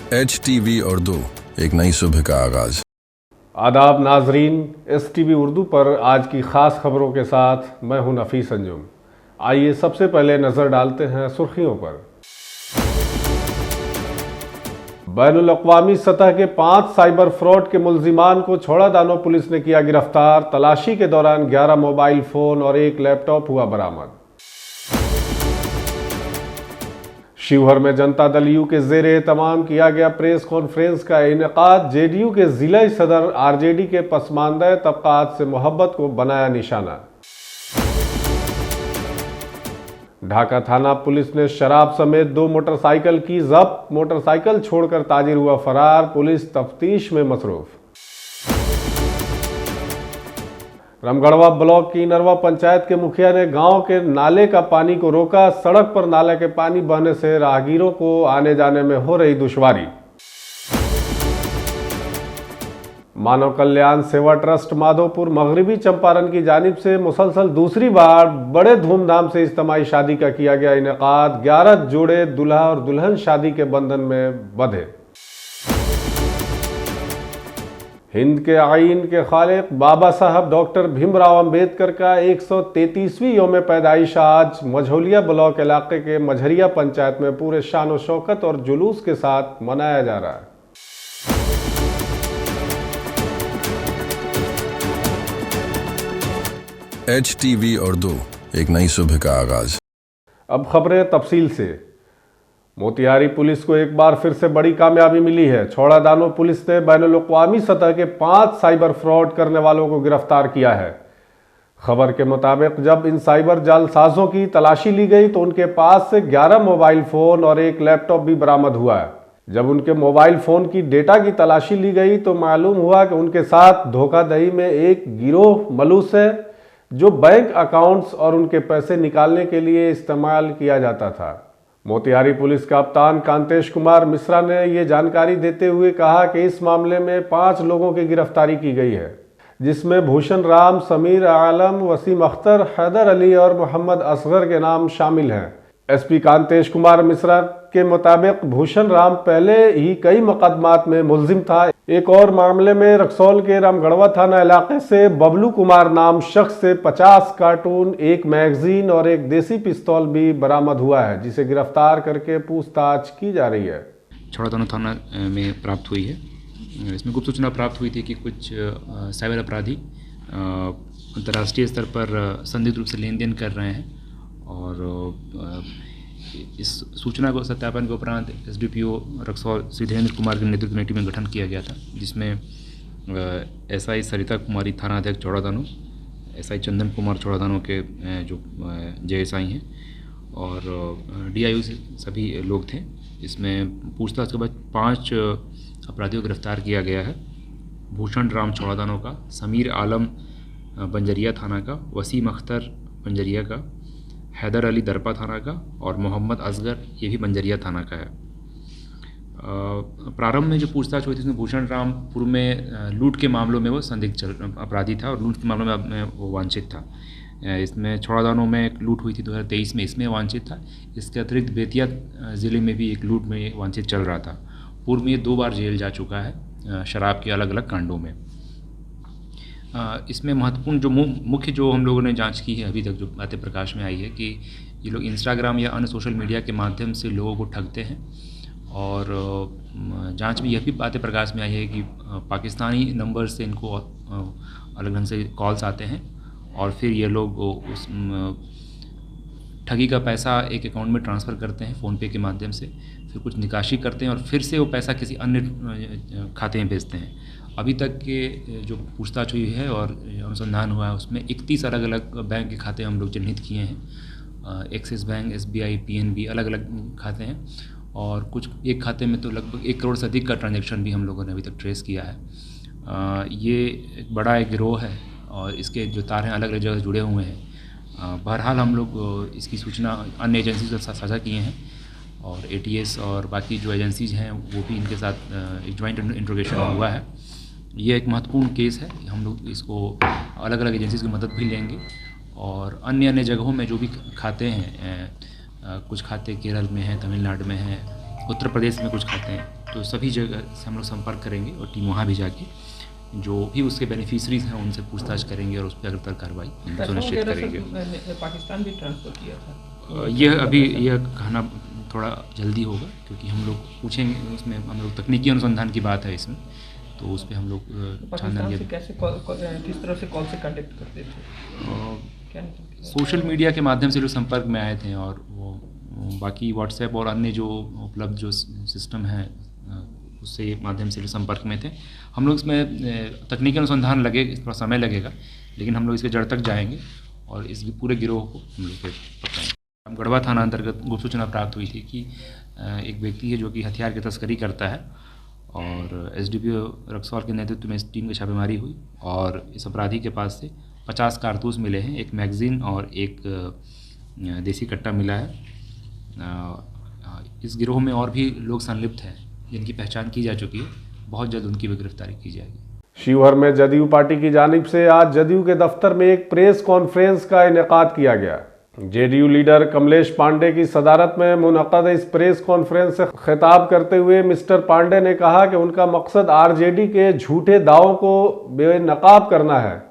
HTV Urdu, एक नई सुबह का आगाज। आदाब नाजरीन, STV उर्दू पर आज की ख़ास खबरों के साथ मैं हूं नफीस अंजुम। आइए सबसे पहले नज़र डालते हैं सुर्खियों पर। बैनुल-अक़वामी सतह के 5 साइबर फ्रॉड के मुल्जिमान को छौड़ादानो पुलिस ने किया गिरफ्तार। तलाशी के दौरान 11 मोबाइल फ़ोन और 1 लैपटॉप हुआ बरामद। शिवहर में जनता दल यू के ज़ेरे एहतमाम किया गया प्रेस कॉन्फ्रेंस का इनेकाद। JDU के ज़िला सदर RJD के पसमानदा तबकात से मोहब्बत को बनाया निशाना। ढाका थाना पुलिस ने शराब समेत 2 मोटरसाइकिल की जब्त। मोटरसाइकिल छोड़कर ताजिर हुआ फरार। पुलिस तफ्तीश में मसरूफ। रामगढ़वा ब्लॉक की नरवा पंचायत के मुखिया ने गांव के नाले का पानी को रोका। सड़क पर नाले के पानी बहने से राहगीरों को आने जाने में हो रही दुश्वारी। मानव कल्याण सेवा ट्रस्ट माधोपुर मगरिबी चंपारण की जानिब से मुसलसल दूसरी बार बड़े धूमधाम से इज्तिमाई शादी का किया गया इनेकाद। 11 जोड़े दुल्हा और दुल्हन शादी के बंधन में बंधे। हिंद के आइन के खालिक बाबा साहब डॉक्टर भीमराव अंबेडकर का 133वीं यौम पैदाइश आज मझौलिया ब्लॉक इलाके के मझरिया पंचायत में पूरे शान और शौकत और जुलूस के साथ मनाया जा रहा है। HTV उर्दू, एक नई सुबह का आगाज। अब खबरें तफसील से। मोतिहारी पुलिस को एक बार फिर से बड़ी कामयाबी मिली है। छौड़ादानो पुलिस ने बैनुल-अक़वामी सतह के 5 साइबर फ्रॉड करने वालों को गिरफ्तार किया है। खबर के मुताबिक जब इन साइबर जालसाजों की तलाशी ली गई तो उनके पास से 11 मोबाइल फ़ोन और 1 लैपटॉप भी बरामद हुआ है। जब उनके मोबाइल फ़ोन की डेटा की तलाशी ली गई तो मालूम हुआ कि उनके साथ धोखाधड़ी में एक गिरोह मलूस है जो बैंक अकाउंट्स और उनके पैसे निकालने के लिए इस्तेमाल किया जाता था। मोतिहारी पुलिस कप्तान कांतेश कुमार मिश्रा ने ये जानकारी देते हुए कहा कि इस मामले में 5 लोगों की गिरफ्तारी की गई है, जिसमें भूषण राम, समीर आलम, वसीम अख्तर, हैदर अली और मोहम्मद असगर के नाम शामिल हैं। SP कांतेश कुमार मिश्रा के मुताबिक भूषण राम पहले ही कई मुकदमात में मुलजिम था। एक और मामले में रक्सौल के रामगढ़वा थाना इलाके से बबलू कुमार नाम शख्स से 50 कार्टून, 1 मैगजीन और 1 देसी पिस्तौल भी बरामद हुआ है, जिसे गिरफ्तार करके पूछताछ की जा रही है। छौड़ादानो थाना में प्राप्त हुई है। इसमें गुप्त सूचना प्राप्त हुई थी कि कुछ साइबर अपराधी अंतर्राष्ट्रीय स्तर पर संदिग्ध रूप से लेन देन कर रहे हैं और इस सूचना को सत्यापन के उपरांत SDPO रक्सौल श्री धीरेन्द्र कुमार के नेतृत्व में टीम में गठन किया गया था, जिसमें SI सरिता कुमारी थाना अध्यक्ष छौड़ादानो, SI चंदन कुमार छौड़ादानो के जो JSI हैं और DIO से सभी लोग थे। इसमें पूछताछ के बाद 5 अपराधियों को गिरफ्तार किया गया है। भूषण राम छौड़ादानो का, समीर आलम बंजरिया थाना का, वसीम अख्तर बंजरिया का, हैदर अली दरपा थाना का और मोहम्मद असगर ये भी बंजरिया थाना का है। प्रारंभ में जो पूछताछ हुई थी उसमें भूषण राम पूर्व में लूट के मामलों में वो संदिग्ध अपराधी था और लूट के मामलों में वो वांछित था। इसमें छौड़ादानो में एक लूट हुई थी 2023 में, इसमें वांछित था। इसके अतिरिक्त बेतिया ज़िले में भी एक लूट में वांछित चल रहा था। पूर्व में ये 2 बार जेल जा चुका है शराब के अलग अलग कांडों में। इसमें महत्वपूर्ण जो मुख्य जो हम लोगों ने जांच की है अभी तक, जो बातें प्रकाश में आई है कि ये लोग इंस्टाग्राम या अन्य सोशल मीडिया के माध्यम से लोगों को ठगते हैं और जांच में यह भी बातें प्रकाश में आई है कि पाकिस्तानी नंबर से इनको अलग ढंग से कॉल्स आते हैं और फिर ये लोग उस ठगी का पैसा एक अकाउंट में ट्रांसफ़र करते हैं फ़ोनपे के माध्यम से, फिर कुछ निकासी करते हैं और फिर से वो पैसा किसी अन्य खाते में भेजते हैं। अभी तक के जो पूछताछ हुई है और अनुसंधान हुआ है उसमें 31 अलग अलग बैंक के खाते हम लोग चिन्हित किए हैं। एक्सिस बैंक, SBI, PNB अलग अलग खाते हैं और कुछ एक खाते में तो लगभग 1 करोड़ से अधिक का ट्रांजैक्शन भी हम लोगों ने अभी तक ट्रेस किया है। ये एक बड़ा एक गिरोह है और इसके जो तार हैं अलग अलग जगह जुड़े हुए हैं। बहरहाल हम लोग इसकी सूचना अन्य एजेंसी से साझा किए हैं और ATS और बाकी जो एजेंसीज हैं वो भी इनके साथ एक जॉइंट इंट्रोगेशन हुआ है। ये एक महत्वपूर्ण केस है। हम लोग इसको अलग अलग एजेंसीज की मदद भी लेंगे और अन्य जगहों में जो भी खाते हैं, कुछ खाते केरल में हैं, तमिलनाडु में हैं, उत्तर प्रदेश में कुछ खाते हैं, तो सभी जगह से हम लोग संपर्क करेंगे और टीम वहाँ भी जाके जो भी उसके बेनिफिशरीज हैं उनसे पूछताछ करेंगे और उस पर अग्रतर कार्रवाई सुनिश्चित करेंगे। पाकिस्तान भी ट्रांसफ़र किया था। यह अभी यह कहना थोड़ा जल्दी होगा क्योंकि हम लोग पूछेंगे, उसमें हम लोग तकनीकी अनुसंधान की बात है इसमें, तो उस पर हम लोग पाकिस्तान से कैसे किस तरह से कॉल से कांटेक्ट करते थे? सोशल मीडिया के माध्यम से जो संपर्क में आए थे और वो बाकी व्हाट्सएप और अन्य जो उपलब्ध जो सिस्टम है उससे माध्यम से जो संपर्क में थे। हम लोग इसमें तकनीकी अनुसंधान थोड़ा समय लगेगा, लेकिन हम लोग इसके जड़ तक जाएंगे और इस पूरे गिरोह को हम लोग पकड़ेंगे। रामगढ़वा थाना अंतर्गत गुप्त सूचना प्राप्त हुई थी कि एक व्यक्ति है जो कि हथियार की तस्करी करता है और एसडीपीओ रक्सौल के नेतृत्व में इस टीम की छापेमारी हुई और इस अपराधी के पास से 50 कारतूस मिले हैं, एक मैगज़ीन और एक देसी कट्टा मिला है। इस गिरोह में और भी लोग संलिप्त हैं जिनकी पहचान की जा चुकी है, बहुत जल्द उनकी भी गिरफ्तारी की जाएगी। शिवहर में जदयू पार्टी की जानिब से आज जदयू के दफ्तर में एक प्रेस कॉन्फ्रेंस का इनेकाद किया गया। जेडीयू लीडर कमलेश पांडे की सदारत में मुनक्कद इस प्रेस कॉन्फ्रेंस से खिताब करते हुए मिस्टर पांडे ने कहा कि उनका मकसद आरजेडी के झूठे दावों को बेनकाब करना है।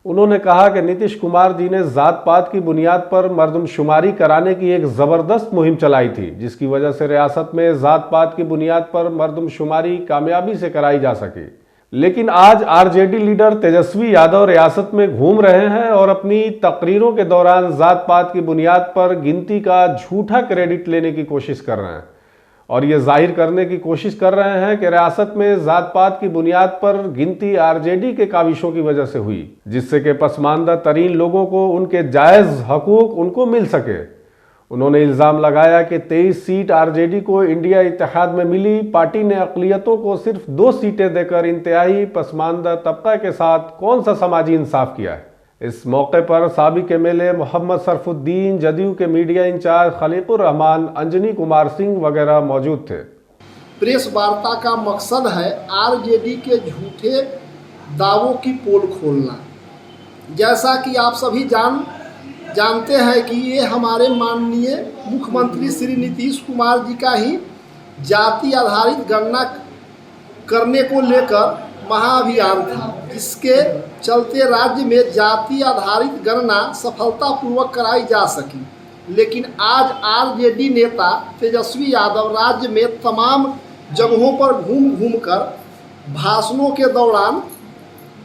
उन्होंने कहा कि नीतीश कुमार जी ने जात पात की बुनियाद पर मर्दमशुमारी कराने की एक ज़बरदस्त मुहिम चलाई थी, जिसकी वजह से रियासत में जात पात की बुनियाद पर मर्दमशुमारी कामयाबी से कराई जा सकी। लेकिन आज आरजेडी लीडर तेजस्वी यादव रियासत में घूम रहे हैं और अपनी तकरीरों के दौरान जात पात की बुनियाद पर गिनती का झूठा क्रेडिट लेने की कोशिश कर रहे हैं और ये जाहिर करने की कोशिश कर रहे हैं कि रियासत में जात पात की बुनियाद पर गिनती आरजेडी के काविशों की वजह से हुई, जिससे कि पसमानदा तरीन लोगों को उनके जायज़ हकूक उनको मिल सके। उन्होंने इल्ज़ाम लगाया कि 23 सीट आरजेडी को इंडिया इत्तेहाद में मिली, पार्टी ने अक़लियतों को सिर्फ 2 सीटें देकर इंतहाई पसमानदा तबका के साथ कौन सा समाजी इंसाफ किया है। इस मौके पर साबिक एमएलए मोहम्मद सरफुद्दीन, जदयू के मीडिया इंचार्ज खलीकुर रहमान, अंजनी कुमार सिंह वगैरह मौजूद थे। प्रेस वार्ता का मकसद है आरजेडी के झूठे दावों की पोल खोलना। जैसा कि आप सभी जानते हैं कि ये हमारे माननीय मुख्यमंत्री श्री नीतीश कुमार जी का ही जाति आधारित गणना करने को लेकर महाअभियान था, जिसके चलते राज्य में जाति आधारित गणना सफलतापूर्वक कराई जा सकी। लेकिन आज आरजेडी नेता तेजस्वी यादव राज्य में तमाम जगहों पर घूम कर भाषणों के दौरान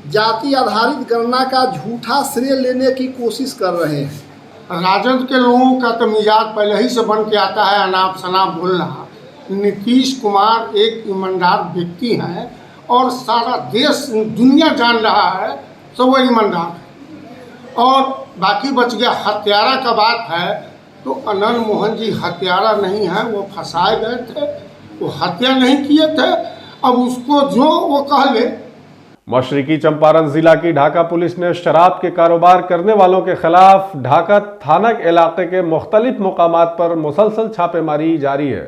जाति आधारित गणना का झूठा श्रेय लेने की कोशिश कर रहे हैं। राजद के लोगों का तो मिजाज पहले ही से बन के आता है अनाप शनाप बोलना। नीतीश कुमार एक ईमानदार व्यक्ति हैं और सारा देश दुनिया जान रहा है तो वो ईमानदार है। और बाकी बच गया हत्यारा का बात है तो अनंत मोहन जी हत्यारा नहीं है, वो फंसाए गए थे, वो हत्या नहीं किए थे। अब उसको जो वो कह ले। मशरकी चंपारण जिला की ढाका पुलिस ने शराब के कारोबार करने वालों के खिलाफ ढाका थाना इलाके के मुख्तलिफ मुकामात पर मुसलसल छापेमारी जारी है।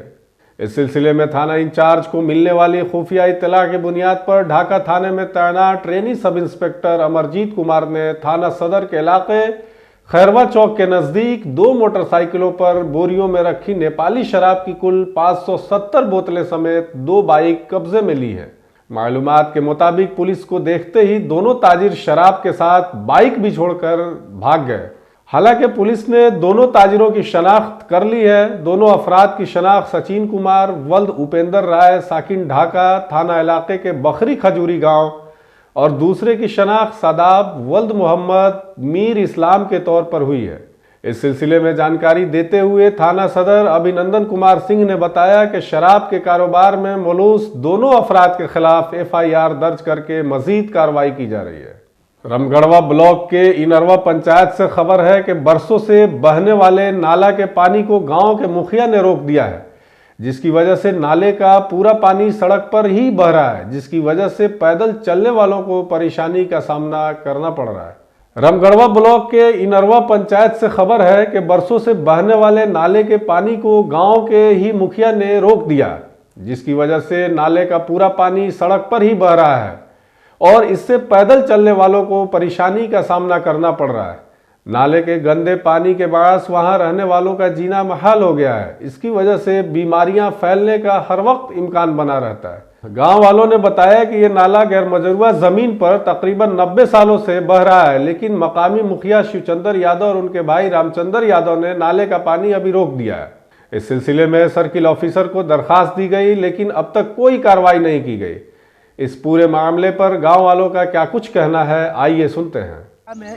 इस सिलसिले में थाना इंचार्ज को मिलने वाली खुफिया इत्तला की बुनियाद पर ढाका थाने में तैनात trainee sub inspector Amarjeet Kumar ने थाना सदर के इलाके खैरवा चौक के नज़दीक 2 मोटरसाइकिलों पर बोरियों में रखी नेपाली शराब की कुल 570 बोतलें समेत 2 बाइक कब्जे में ली है। मालूमात के मुताबिक पुलिस को देखते ही दोनों ताजिर शराब के साथ बाइक भी छोड़कर भाग गए। हालांकि पुलिस ने दोनों ताजिरों की शनाख्त कर ली है। दोनों अफराद की शनाख्त सचिन कुमार वल्द उपेंद्र राय साकिन ढाका थाना इलाके के बखरी खजूरी गांव और दूसरे की शनाख्त सादाब वल्द मोहम्मद मीर इस्लाम के तौर पर हुई है। इस सिलसिले में जानकारी देते हुए थाना सदर अभिनंदन कुमार सिंह ने बताया कि शराब के कारोबार में मुलूस दोनों अफराद के खिलाफ FIR दर्ज करके मजीद कार्रवाई की जा रही है। रामगढ़वा ब्लॉक के इनरवा पंचायत से खबर है कि बरसों से बहने वाले नाला के पानी को गांव के मुखिया ने रोक दिया है, जिसकी वजह से नाले का पूरा पानी सड़क पर ही बह रहा है, जिसकी वजह से पैदल चलने वालों को परेशानी का सामना करना पड़ रहा है। रामगढ़वा ब्लॉक के इनरवा पंचायत से खबर है कि बरसों से बहने वाले नाले के पानी को गांव के ही मुखिया ने रोक दिया, जिसकी वजह से नाले का पूरा पानी सड़क पर ही बह रहा है और इससे पैदल चलने वालों को परेशानी का सामना करना पड़ रहा है। नाले के गंदे पानी के बायस वहां रहने वालों का जीना मुहाल हो गया है। इसकी वजह से बीमारियां फैलने का हर वक्त इम्कान बना रहता है। गांव वालों ने बताया कि ये नाला गैर मजरूआ जमीन पर तकरीबन 90 सालों से बह रहा है, लेकिन मकामी मुखिया शिवचंद्र यादव और उनके भाई रामचंद्र यादव ने नाले का पानी अभी रोक दिया है। इस सिलसिले में सर्किल ऑफिसर को दरखास्त दी गई, लेकिन अब तक कोई कार्रवाई नहीं की गई। इस पूरे मामले पर गांव वालों का क्या कुछ कहना है, आइए सुनते हैं।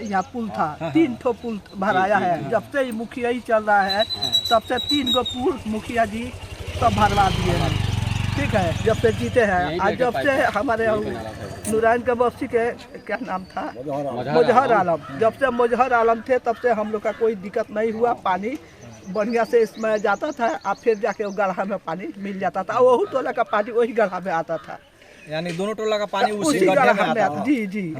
यहाँ पुल था, 3 ठो पुल भराया है। जब से मुखिया ही चल रहा है तब से 3 गो पुल मुखिया जी सब भरवा दिए हैं। ठीक है, जब से जीते हैं। आज जब से हमारे नूराइन के बस्ती के क्या नाम था, मुजहर आलम, जब से मुजहर आलम थे तब से हम लोग का कोई दिक्कत नहीं हुआ। पानी बढ़िया से इसमें जाता था, और फिर जाके वो गड्ढा में पानी मिल जाता था। वही टोला का पानी वही गड्ढा में आता था, यानी दोनों टोला का पानी उसी गड्ढा में आता। जी जी।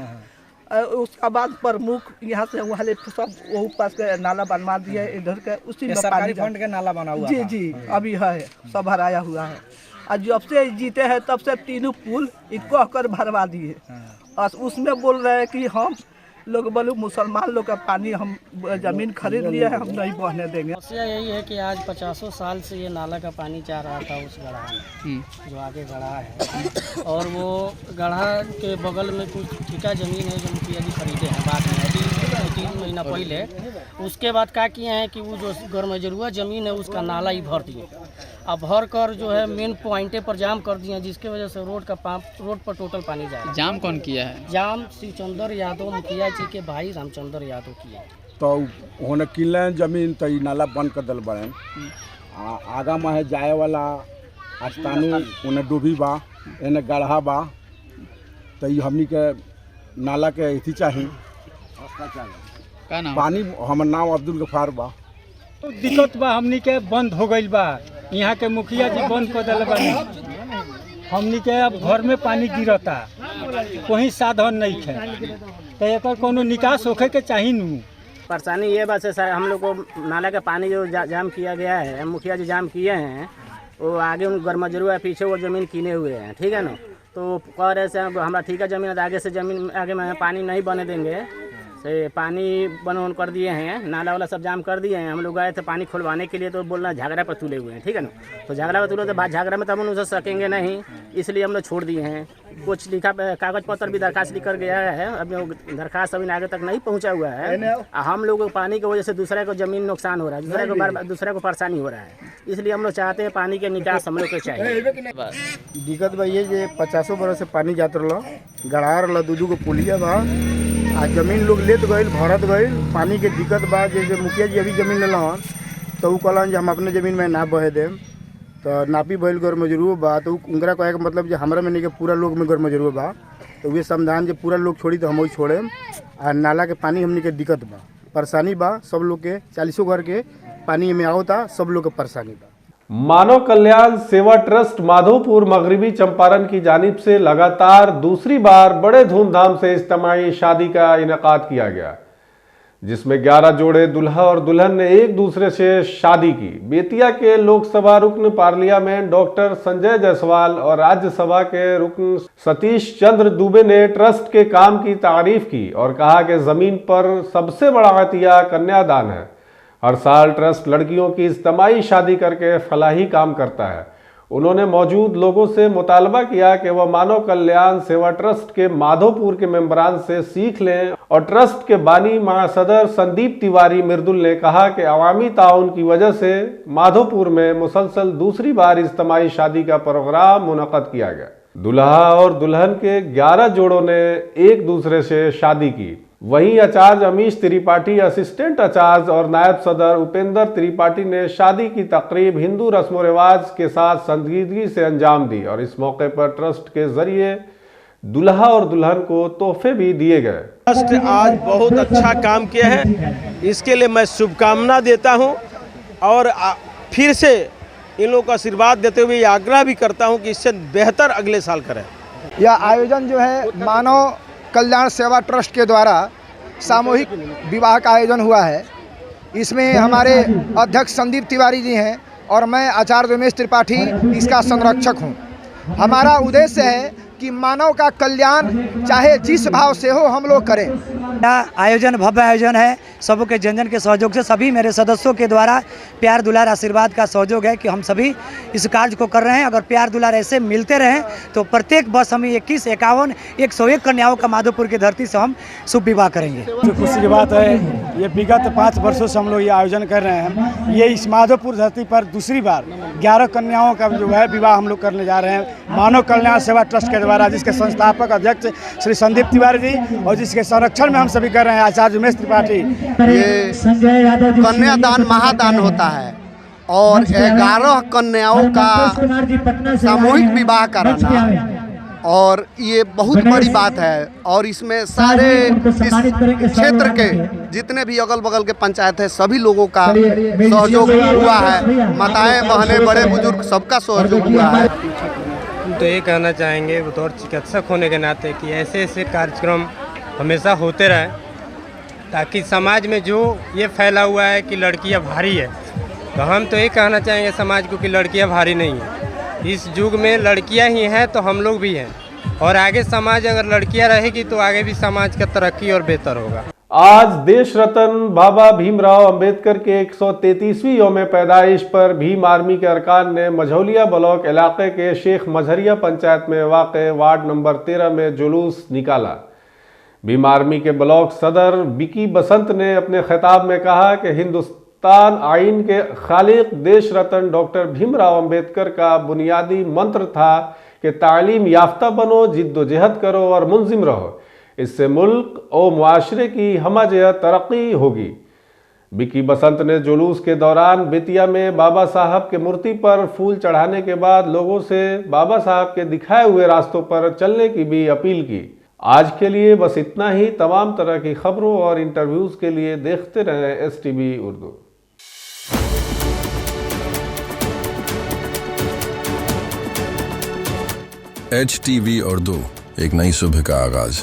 उसका बाद प्रमुख यहाँ से वहाँ सब वो पास के नाला बनवा दिए, इधर के उसी में सरकारी फंड के नाला बना हुआ। जी जी, अभी है सब भराया हुआ है। और जब से जीते हैं तब से 3 पुल इको कर भरवा दिए। और उसमें बोल रहे हैं कि हम लोग बोलो मुसलमान लोग का पानी हम जमीन खरीद लिए हैं, हम नहीं बहने देंगे। समस्या यही है कि आज 50 साल से ये नाला का पानी जा रहा था उस गढ़ा में, जो आगे गढ़ा है, और वो गढ़ा के बगल में कुछ ठेका ज़मीन है जो मुखिया जी खरीदे हैं बाद में, अभी 3 महीना पहले। उसके बाद क्या किए हैं कि वो जो गरमजरुआ ज़मीन है उसका नाला ही भर दिए। अब भर कर जो है मेन पॉइंटे पर जाम कर दिए, जिसके वजह से रोड पर टोटल पानी जाए। जाम कौन किया है? जाम शिवचंद्र यादव मुखिया जी के भाई रामचंद्र यादव किया। तो होने किले जमीन तो नाला बंद कर दल बड़े। आगा में है जाए वाला आस्तानी उन्हें डूबी बा, इन्हें गढ़ा बा, तो हमनी के नाला के अथी चाहिए पानी। हमर नाम अब्दुल गफार बा। तो दिक्कत बा हमनी के बंद हो गई बा, यहाँ के मुखिया जी बंद कर दिल बानी। हमनी के अब घर में पानी गिरता, कोई साधन नहीं है, तो एक कोनो निकास होखे के चाहिए नू। परेशानी ये बात है सर, हम लोग को नाला का पानी जो जाम किया गया है, मुखिया जी जाम किए हैं, वो आगे उन गरमजरुआ पीछे वो ज़मीन किने हुए हैं। ठीक है ना, तो कह रहे से हमारा ठीक है ज़मीन, आगे से ज़मीन आगे में पानी नहीं बने देंगे। से पानी बन कर दिए हैं, नाला वाला सब जाम कर दिए हैं। हम लोग गए थे पानी खुलवाने के लिए, तो बोलना झगड़ा पर तुले हुए हैं। ठीक है ना, तो झगड़ा पर तुले तो बात झगड़ा में तो हम उसे सकेंगे नहीं, इसलिए हम लोग छोड़ दिए हैं। कुछ लिखा कागज पत्र भी दरखास्त लिख कर गया है, अभी दरखास्त अभी आगे तक नहीं पहुंचा हुआ है। हम लोग को पानी की वजह से दूसरे को ज़मीन नुकसान हो रहा है, दूसरे को परेशानी हो रहा है, इसलिए हम लोग चाहते हैं पानी के निकास हम लोग को चाहिए। दिक्कत भाई ये 50 बरस से पानी जात रहा, गढ़ा रहा, 2 को पुलिया बा, आ जमीन लोग लेत गए, भरत गए। पानी के दिक्कत बा, जैसे मुखिया जी अभी जमीन लेलन तो वो कहलन हम अपने ज़मीन में ना बहे देम, तो नापी भइल गरमजरुआ बा, तो उनका कहे का मतलब जो हमारा में नहीं के पूरा लोग में गरमजरुआ बा, तो वे समाधान जो पूरा लोग छोड़ी तो हम वही छोड़े। आ नाला के पानी हमने के दिक्कत बा, परेशानी बा, सब लोग के 40 घर के पानी में आवता, सब लोग के परेशानी बा। मानव कल्याण सेवा ट्रस्ट माधोपुर मगरबी चंपारण की जानिब से लगातार दूसरी बार बड़े धूमधाम से इज्तिमाई शादी का इनेकाद किया गया, जिसमें 11 जोड़े दुल्हा और दुल्हन ने एक दूसरे से शादी की। बेतिया के लोकसभा रुकन पार्लियामेंट डॉक्टर संजय जायसवाल और राज्यसभा के रुकन सतीश चंद्र दुबे ने ट्रस्ट के काम की तारीफ की और कहा कि जमीन पर सबसे बड़ा अतिया कन्यादान है। हर साल ट्रस्ट लड़कियों की इज्तिमाई शादी करके फलाही काम करता है। उन्होंने मौजूद लोगों से मुतालबा किया कि वह मानव कल्याण सेवा ट्रस्ट के माधोपुर के मेंबरान से सीख लें, और ट्रस्ट के बानी महासदर संदीप तिवारी मिर्दुल ने कहा कि अवामी ताउन की वजह से माधोपुर में मुसलसल दूसरी बार इज्तिमाई शादी का प्रोग्राम मुनक़द किया गया। दुल्हा और दुल्हन के 11 जोड़ों ने एक दूसरे से शादी की। वहीं आचार्य अमीश त्रिपाठी, असिस्टेंट आचार्य और नायब सदर उपेंद्र त्रिपाठी ने शादी की तकरीब हिंदू रस्म रिवाज के साथ संजीदगी से अंजाम दी, और इस मौके पर ट्रस्ट के जरिए दुल्हा और दुल्हन को तोहफे भी दिए गए। ट्रस्ट आज बहुत अच्छा काम किया है, इसके लिए मैं शुभकामना देता हूं, और फिर से इन लोगों को आशीर्वाद देते हुए आग्रह भी करता हूं कि इससे बेहतर अगले साल करें। यह आयोजन जो है मानव कल्याण सेवा ट्रस्ट के द्वारा सामूहिक विवाह का आयोजन हुआ है। इसमें हमारे अध्यक्ष संदीप तिवारी जी हैं और मैं आचार्य उमेश त्रिपाठी इसका संरक्षक हूं। हमारा उद्देश्य है कि मानव का कल्याण चाहे जिस भाव से हो हम लोग करें। आयोजन भव्य आयोजन है, सबों के जन के सहयोग से, सभी मेरे सदस्यों के द्वारा प्यार दुलार आशीर्वाद का सहयोग है कि हम सभी इस कार्य को कर रहे हैं। अगर प्यार दुलार ऐसे मिलते रहें तो प्रत्येक वर्ष हम 21, 51, 101 कन्याओं का माधोपुर की धरती से हम शुभ विवाह करेंगे। जो खुशी की बात है, ये विगत 5 वर्षों से हम लोग ये आयोजन कर रहे हैं। ये इस माधोपुर धरती पर दूसरी बार 11 कन्याओं का जो है विवाह हम लोग करने जा रहे हैं मानव कल्याण सेवा ट्रस्ट के द्वारा, जिसके संस्थापक अध्यक्ष श्री संदीप तिवारी जी और जिसके संरक्षण में हम सभी कर रहे हैं आचार्य उमेश त्रिपाठी। ये कन्यादान महादान होता है और 11 कन्याओं का सामूहिक विवाह कराना, और ये बहुत बड़ी बात है। और इसमें सारे इस क्षेत्र के जितने भी अगल बगल के पंचायत है सभी लोगों का सहयोग हुआ है, माताएं बहनें बड़े बुजुर्ग सबका सहयोग हुआ है। तो ये कहना चाहेंगे बतौर चिकित्सक होने के नाते कि ऐसे ऐसे कार्यक्रम हमेशा होते रहे, ताकि समाज में जो ये फैला हुआ है कि लड़कियां भारी है, तो हम तो ये कहना चाहेंगे समाज को कि लड़कियां भारी नहीं है। इस युग में लड़कियां ही हैं तो हम लोग भी हैं, और आगे समाज अगर लड़कियां रहेगी तो आगे भी समाज का तरक्की और बेहतर होगा। आज देश रत्न बाबा भीमराव अंबेडकर के 133वीं यौम पैदाइश पर भीम आर्मी के अरकान ने मझौलिया ब्लॉक इलाके के शेख मजहरिया पंचायत में वाक़ वार्ड नंबर 13 में जुलूस निकाला। भीम आर्मी के ब्लॉक सदर बिकी बसंत ने अपने खिताब में कहा कि हिंदुस्तान आइन के खालिक देश रत्न डॉक्टर भीमराव अंबेडकर का बुनियादी मंत्र था कि तालीम याफ्ता बनो, जिद्दोजहद करो और मुंजिम रहो, इससे मुल्क और मुआशरे की हमजह तरक्की होगी। बिकी बसंत ने जुलूस के दौरान बेतिया में बाबा साहब के मूर्ति पर फूल चढ़ाने के बाद लोगों से बाबा साहब के दिखाए हुए रास्तों पर चलने की भी अपील की। आज के लिए बस इतना ही। तमाम तरह की खबरों और इंटरव्यूज़ के लिए देखते रहें STV उर्दू। HTV उर्दू, एक नई सुबह का आगाज।